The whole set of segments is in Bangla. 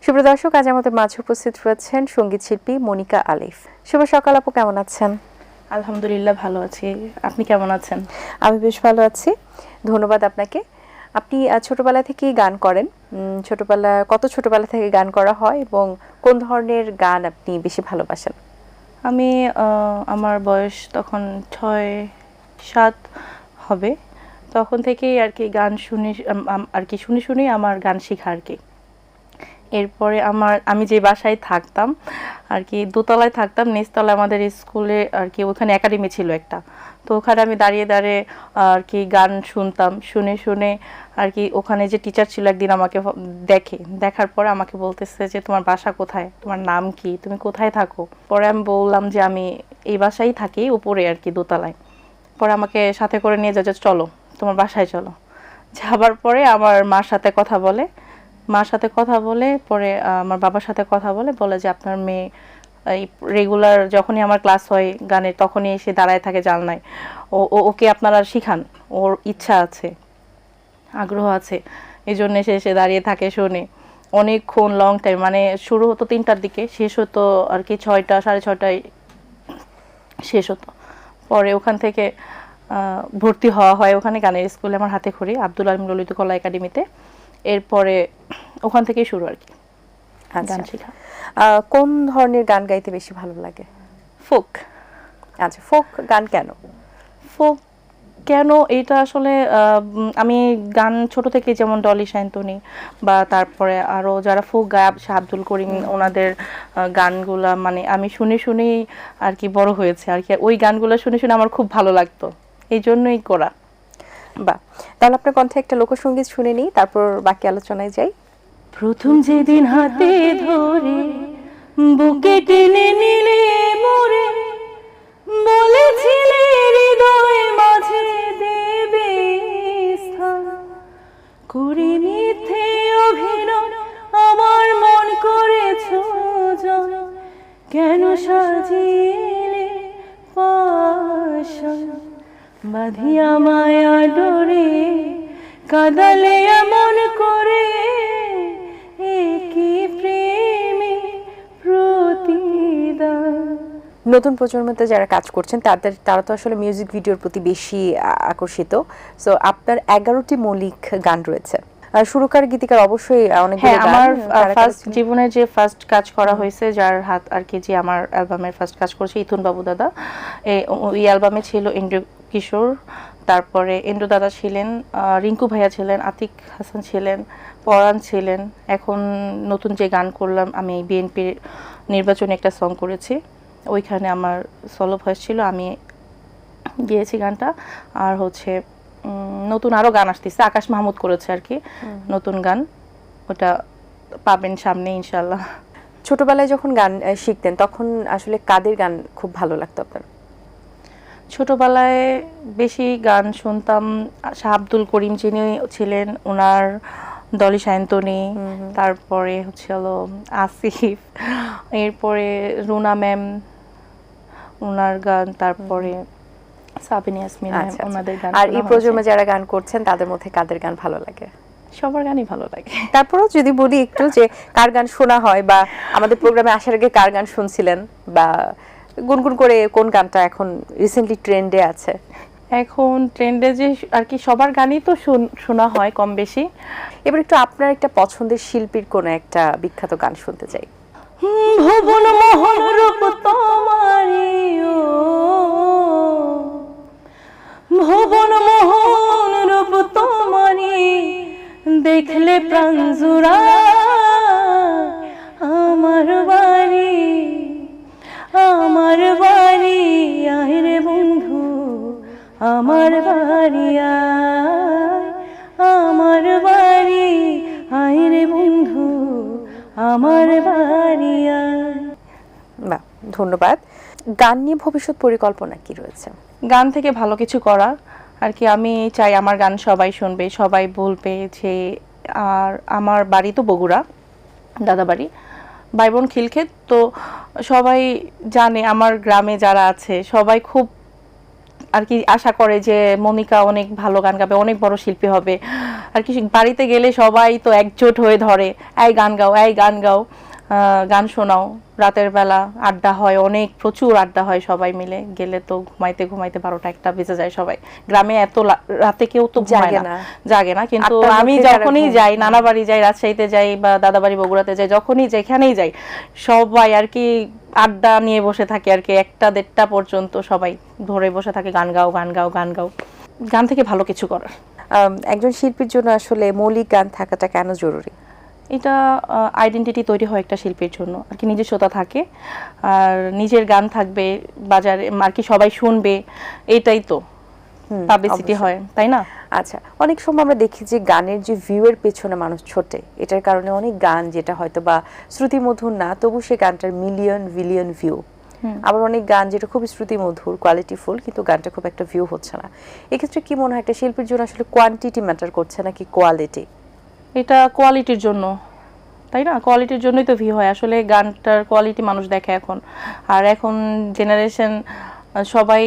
সুপ্রিয় দর্শক, আজ আমাদের মাঝে উপস্থিত রয়েছেন সঙ্গীত শিল্পী মনিকা আলিফ। শুভ সকাল আপু, কেমন আছেন? আলহামদুলিল্লাহ, ভালো আছি। আপনি কেমন আছেন? আমি বেশ ভালো আছি, ধন্যবাদ আপনাকে। আপনি ছোটবেলা থেকেই গান করেন। কত ছোটবেলা থেকে গান করা হয় এবং কোন ধরনের গান আপনি বেশি ভালোবাসেন? আমি আমার বয়স তখন 6-7 হবে, তখন থেকেই আর কি গান শুনে আমার গান শেখা আর কি। এরপরে আমি যে বাসায় থাকতাম আর কি, দোতলায় থাকতাম, নিচতলায় আমাদের স্কুলে আর কি ওখানে একাডেমি ছিল একটা, তো ওখানে আমি দাঁড়িয়ে দাঁড়িয়ে আর কি গান শুনতাম। শুনে আর কি ওখানে যে টিচার ছিল একদিন আমাকে দেখার পরে আমাকে বলতেছে যে তোমার বাসা কোথায়, তোমার নাম কি, তুমি কোথায় থাকো? পরে আমি বললাম যে আমি এই বাসায় থাকি, উপরে আর কি দোতলায়। পরে আমাকে সাথে করে নিয়ে যায় যে চলো তোমার বাসায় চলো। যাবার পরে আমার মার সাথে কথা বলে পরে আমার বাবার সাথে কথা বলে যে আপনার মেয়ে এই রেগুলার যখনই আমার ক্লাস হয় গানের তখনই এসে দাঁড়ায় থাকে জানলায়, ওকে আপনারা শিখান, ওর ইচ্ছা আছে, আগ্রহ আছে, এই জন্য এসে দাঁড়িয়ে থাকে, শোনে অনেকক্ষণ, লং টাইম। মানে শুরু হতো 3টার দিকে, শেষ হতো আর কি 6টা 6:30টায় শেষ হতো। পরে ওখান থেকে ভর্তি হওয়া হয় ওখানে গানের স্কুলে, আমার হাতে খড়ি আব্দুল আলিম ললিত কলা একাডেমিতে। এরপরে ওখান থেকেই শুরু আর কি গান শেখা। কোন ধরনের গান গাইতে বেশি ভালো লাগে? ফোক। আচ্ছা, ফোক গান কেন? ফোক কেন, এটা আসলে আমি গান ছোট থেকে, যেমন ডলি সায়ন্তনী বা তারপরে আরও যারা ফোক গায়ক, আব্দুল করিম, ওনাদের গানগুলা মানে আমি শুনেই আর কি বড় হয়েছে আর কি। ওই গানগুলো শুনে আমার খুব ভালো লাগতো, এই জন্যই করা। বাহ, তাহলে আপনার কণ্ঠে একটা লোকসঙ্গীত শুনে নিই, তারপর বাকি আলোচনায় যাই। প্রথম যেদিন হাতে ধরে বুকে টেনে নিলে মোরে, বলেছিলে হৃদয় মাঝে দেবে স্থান, করে মিথ্যে অভিনয় আমার মন করেছো জন, কেন সাজিলে পাশান, বাঁধিয়া মায়া ডোরে কাঁদালে এমন করে, একই প্রেমে প্রতিদান। নতুন প্রজন্মতে যারা কাজ করছেন তারা তো আসলে মিউজিক ভিডিওর প্রতি বেশি আকর্ষিত। সো আপনার 11টি মৌলিক গান রয়েছে, সুরকার গীতিকার অবশ্যই অনেকগুলো গান। আমার ফার্স্ট জীবনে যে ফার্স্ট কাজ করা হয়েছে, যার হাত আর কি, যে আমার অ্যালবামের ফার্স্ট কাজ করেছে ইথুন বাবু দাদা। ওই অ্যালবামে ছিল ইন্দ্র কিশোর, তারপরে ইন্দ্র দাদা ছিলেন, রিঙ্কু ভাইয়া ছিলেন, আতিক হাসান ছিলেন, পরাণ ছিলেন। এখন নতুন যে গান করলাম আমি, বিএনপির নির্বাচনে একটা সং করেছি, ওইখানে আমার সলো ভয়েস ছিল, আমি গিয়েছি গানটা। আর হচ্ছে নতুন আরও গান আসতেছে, আকাশ মাহমুদ করেছে আর কি নতুন গান, ওটা পাবেন সামনে ইনশাল্লাহ। ছোটবেলায় যখন গান শিখতেন তখন আসলে কাদের গান খুব ভালো লাগতো আপনার? ছোটবেলায় বেশি গান শুনতাম শাহ আব্দুল করিম যিনি ছিলেন, ওনার ডলি সায়ন্তনী, তারপরে হচ্ছে হলো আসিফ, এরপরে রুনা ম্যাম, ওনার গান, তারপরে সাবিনা ইয়াসমিন ম্যাম, ওনাদের গান। আর এই প্রজন্মে যারা গান করছেন তাদের মধ্যে কাদের গান ভালো লাগে? সবার গানই ভালো লাগে। তারপরেও যদি বলি একটু যে কার গান শোনা হয়, বা আমাদের প্রোগ্রামে আসার আগে কার গান শুনছিলেন, বা গুনগুন করে কোন গানটা এখন রিসেন্টলি ট্রেন্ডে আছে? এখন ট্রেন্ডে যে আর কি সবার গানই তো শোনা হয় কম বেশি। এবার একটু আপনার একটা পছন্দের শিল্পীর কোন একটা বিখ্যাত গান শুনতে চাই। ভুবন মোহন রূপ তোমারি, ও ভুবন মোহন রূপ তোমারি, দেখলে প্রাণ জুড়ায় আমার বাড়ি, আমার বাড়ি আয় রে বন্ধু, আমার বাড়ি আয়, আমার বাড়ি আয় রে বন্ধু, আমার বাড়ি আয়। বাহ, ধন্যবাদ। গান নিয়ে ভবিষ্যৎ পরিকল্পনা কি রয়েছে? গান থেকে ভালো কিছু করা আর কি। আমি চাই আমার গান সবাই শুনবে, সবাই বলবে যে, আর আমার বাড়ি তো বগুড়া, দাদা বাড়ি, ভাই বোন খিলক্ষেত, তো সবাই জানে আমার গ্রামে যারা আছে সবাই খুব আর কি আশা করে যে মনিকা অনেক ভালো গান গাবে, অনেক বড় শিল্পী হবে, আর কি বাড়িতে গেলে সবাই তো একজোট হয়ে ধরে, এই গান গাও, এই গান গাও, গান শোনাও। রাতের বেলা আড্ডা হয়, অনেক প্রচুর আড্ডা হয়, সবাই মিলে গেলে তো ঘুমাইতে ঘুমাইতে 12টা 1টা বেজে যায়। সবাই গ্রামে এত রাতে কেউ তো জাগে না, কিন্তু আমি যখনই যাই, নানা বাড়ি যাই, রাজশাহীতে যাই বা দাদা বাড়ি বগুড়াতে যাই, যখনই যেখানেই যাই সবাই আর কি আড্ডা নিয়ে বসে থাকে আর কি, 1টা 1:30টা পর্যন্ত সবাই ধরে বসে থাকে, গান গাও, গান গাও, গান গাও। গান থেকে ভালো কিছু করার। একজন শিল্পীর জন্য আসলে মৌলিক গান থাকাটা কেন জরুরি? এটা আইডেন্টিটি তৈরি হয় একটা শিল্পীর জন্য আর কি, নিজস্বতা থাকে, আর নিজের গান থাকবে বাজারে আর কি, সবাই শুনবে, এটাই তো পাবলিসিটি হয়, তাই না? আচ্ছা, অনেক সময় আমরা দেখি যে গানের যে ভিউয়ের পেছনে মানুষ ছোটে, এটার কারণে অনেক গান যেটা হয়তো বা শ্রুতিমধুর না, তবু সে গানটার মিলিয়ন বিলিয়ন ভিউ। আবার অনেক গান যেটা খুব শ্রুতিমধুর, কোয়ালিটিফুল, কিন্তু গানটা খুব একটা ভিউ হচ্ছে না। এক্ষেত্রে কি মনে হয় একটা শিল্পীর জন্য আসলে কোয়ান্টিটি ম্যাটার করছে নাকি কোয়ালিটি? এটা কোয়ালিটির জন্য, তাই না? কোয়ালিটির জন্যই তো ভিউ হয় আসলে, গানটার কোয়ালিটি মানুষ দেখে এখন। আর এখন জেনারেশন সবাই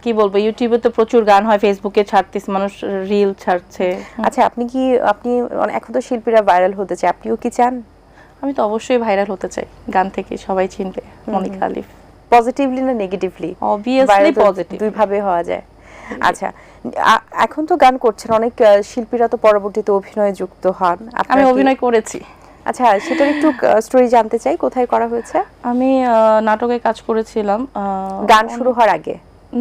কি বলবো, ইউটিউবে তো প্রচুর গান হয়, ফেসবুকে ছাড়তেছে মানুষ, রিল ছাড়ছে। আচ্ছা, আপনি এখন তো শিল্পীরা ভাইরাল হতে চায়, আপনিও কি চান? আমি তো অবশ্যই ভাইরাল হতে চাই, গান থেকে সবাই চিনবে মনিকা আলিফ। পজিটিভলি না নেগেটিভলি? অবভিয়াসলি পজিটিভ, দুই ভাবে হওয়া যায়। আচ্ছা, এখন তো গান করছেন, অনেক শিল্পীরা তো পরবর্তীতে অভিনয়ে যুক্ত হন। আমি অভিনয় করেছি। আচ্ছা, সেটার একটু স্টোরি জানতে চাই, কোথায় করা হয়েছে? আমি নাটকে কাজ করেছিলাম গান শুরু হওয়ার আগে?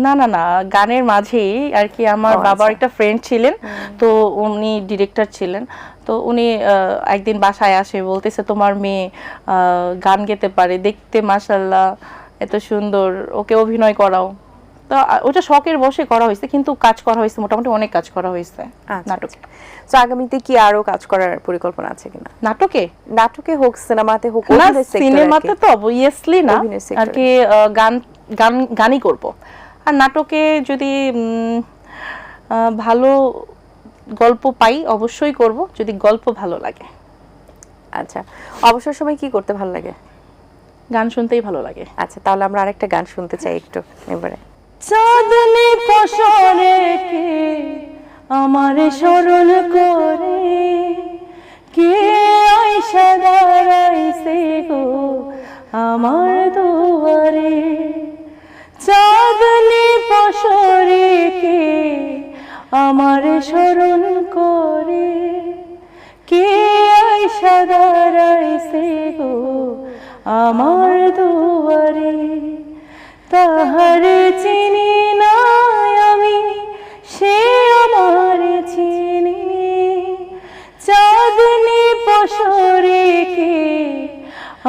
না না না, গানের মাঝেই আর কি। আমার বাবার একটা ফ্রেন্ড ছিলেন, তো উনি ডিরেক্টর ছিলেন। তো উনি একদিন বাসায় আসে, বলতেছে তোমার মেয়ে গান গেতে পারে, দেখতে মাশাআল্লাহ এত সুন্দর, ওকে অভিনয় করাও। তো ওটা শখের বসে করা হয়েছে, কিন্তু কাজ করা হয়েছে, মোটামুটি অনেক কাজ করা হয়েছে নাটকে। তো আগামীতে কি আরো কাজ করার পরিকল্পনা আছে কিনা? নাটকে হোক, সিনেমাতে হোক? সিনেমাতে তো অবভিয়াসলি না আর কি, গানই করব। আর নাটকে যদি ভালো গল্প পাই অবশ্যই করব, যদি গল্প ভালো লাগে। আচ্ছা, অবসর সময় কি করতে ভালো লাগে? গান শুনতেই ভালো লাগে। আচ্ছা, তাহলে আমরা আরেকটা গান শুনতে চাই একটু এবারে। চাঁদনি পশরে কে আমারে স্মরণ করে, কে আইসা দাঁড়াইছে গো আমার দুয়ারে। চাঁদনি পশরে কে আমারে স্মরণ করে, কে আইসা দাঁড়াইছে গো আমার দুয়ারে। তাহারে চিনি না আমি, সে আমার চিনি। চাঁদনি পশরে কে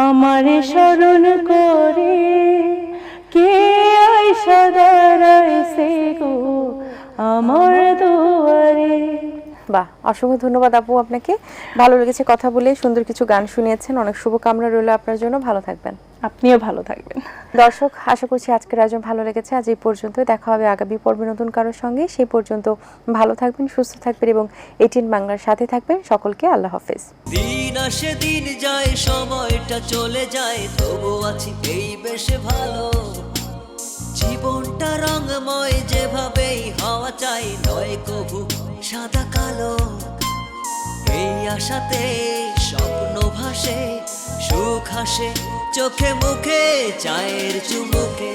আমারে স্মরণ করে, কে আইসা দাঁড়াইছে গো আমার দুয়ারে। বাহ, অসংখ্য ধন্যবাদ আপু আপনাকে, ভালো লেগেছে কথা বলে, সুন্দর কিছু গান শুনিয়েছেন, অনেক শুভকামনা রইল আপনার জন্য, ভালো থাকবেন। আপনিও ভালো থাকবেন। দর্শক, আশা করছি আজকের আয়োজন ভালো লেগেছে। আজ এই পর্যন্ত, দেখা হবে আগামী পর্বে নতুন কারোর সঙ্গে। সেই পর্যন্ত ভালো থাকবেন, সুস্থ থাকবেন এবং এটিএন বাংলার সাথে থাকবেন। সকলকে আল্লাহ হাফেজ। দিন আসে দিন যায়, সময়টা চলে যায়, তবু আছি এই বেশ ভালো। জীবনটা রঙময়, যেভাবেই হওয়া চাই, নয় কভু সাদা কালো। এই আশাতে স্বপ্ন ভাসে, সুখ হাসে চোখে মুখে, চায়ের চুমুকে।